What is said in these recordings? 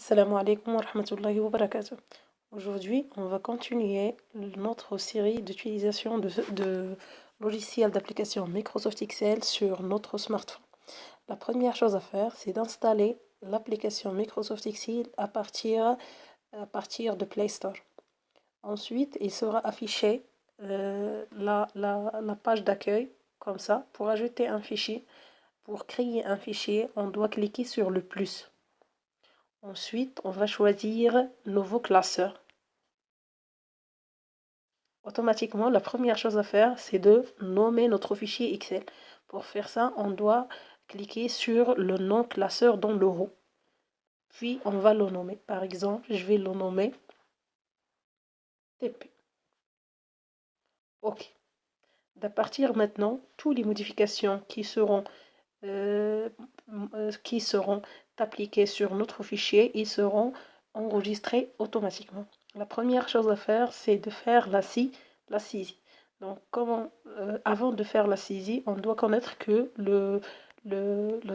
Assalamu alaikum wa rahmatullahi wa barakatuh. Aujourd'hui, on va continuer notre série d'utilisation de logiciels d'application Microsoft Excel sur notre smartphone. La première chose à faire, c'est d'installer l'application Microsoft Excel à partir de Play Store. Ensuite, il sera affiché la page d'accueil, comme ça. Pour ajouter un fichier, pour créer un fichier, on doit cliquer sur le plus. Ensuite, on va choisir Nouveau classeur. Automatiquement, la première chose à faire, c'est de nommer notre fichier Excel. Pour faire ça, on doit cliquer sur le nom classeur dans le haut. Puis, on va le nommer. Par exemple, je vais le nommer TP. OK. À partir maintenant, toutes les modifications qui seront appliquées sur notre fichier, ils seront enregistrés automatiquement. La première chose à faire, c'est de faire la saisie. Donc, avant de faire la saisie, on doit connaître que le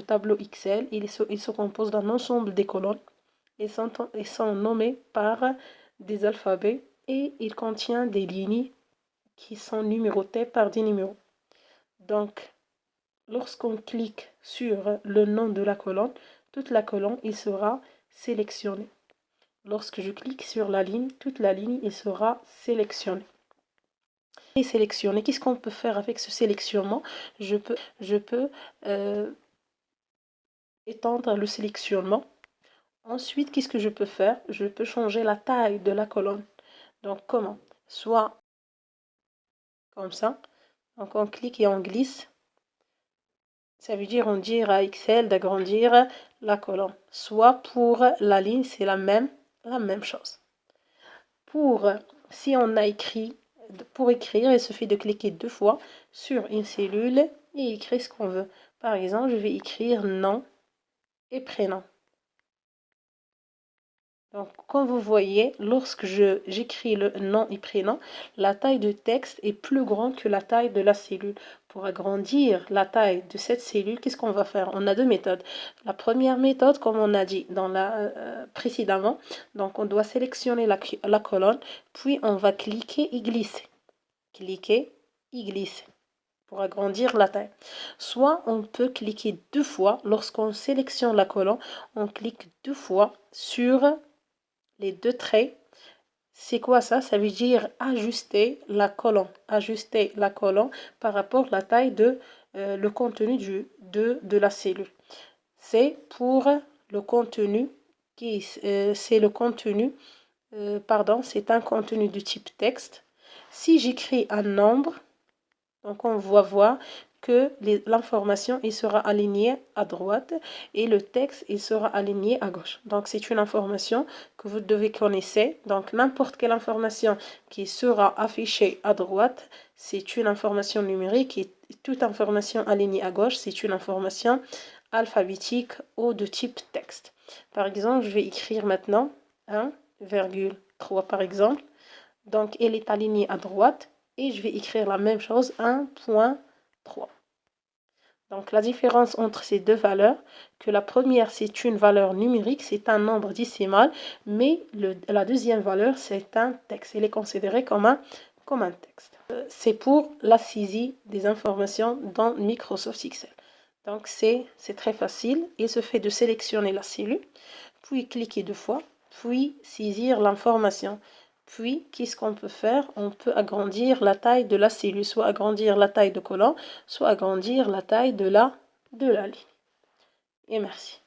tableau Excel, il se compose d'un ensemble des colonnes et sont nommés par des alphabets et il contient des lignes qui sont numérotées par des numéros. Donc, lorsqu'on clique sur le nom de la colonne, toute la colonne, il sera sélectionnée. Lorsque je clique sur la ligne, toute la ligne, il sera sélectionnée. Et sélectionné, qu'est-ce qu'on peut faire avec ce sélectionnement? Je peux étendre le sélectionnement. Ensuite, qu'est-ce que je peux faire? Je peux changer la taille de la colonne. Donc, comment? Soit comme ça. Donc, on clique et on glisse. Ça veut dire on dit à Excel d'agrandir la colonne. Soit pour la ligne, c'est la même chose. Si on a écrit, pour écrire, il suffit de cliquer 2 fois sur une cellule et écrire ce qu'on veut. Par exemple, je vais écrire nom et prénom. Donc, comme vous voyez, lorsque j'écris le nom et prénom, la taille de texte est plus grande que la taille de la cellule. Pour agrandir la taille de cette cellule, qu'est-ce qu'on va faire? On a 2 méthodes. La première méthode, comme on a dit précédemment, donc on doit sélectionner la colonne, puis on va cliquer et glisser. Cliquer et glisser pour agrandir la taille. Soit on peut cliquer 2 fois, lorsqu'on sélectionne la colonne, on clique 2 fois sur les 2 traits. C'est quoi ça? Ça veut dire ajuster la colonne. Ajuster la colonne par rapport à la taille de le contenu de la cellule. C'est pour le contenu c'est un contenu du type texte. Si j'écris un nombre, donc on va voir que l'information il sera alignée à droite et le texte il sera aligné à gauche. Donc c'est une information que vous devez connaître. Donc n'importe quelle information qui sera affichée à droite, c'est une information numérique et toute information alignée à gauche, c'est une information alphabétique ou de type texte. Par exemple, je vais écrire maintenant 1,3 par exemple. Donc elle est alignée à droite. Et je vais écrire la même chose, 1.3. Donc la différence entre ces deux valeurs, que la première c'est une valeur numérique, c'est un nombre décimal, mais la deuxième valeur c'est un texte. Il est considéré comme un texte. C'est pour la saisie des informations dans Microsoft Excel. Donc c'est très facile. Il se fait de sélectionner la cellule, puis cliquer 2 fois, puis saisir l'information. Puis, qu'est-ce qu'on peut faire? On peut agrandir la taille de la cellule, soit agrandir la taille de colonne, soit agrandir la taille de la ligne. Et merci.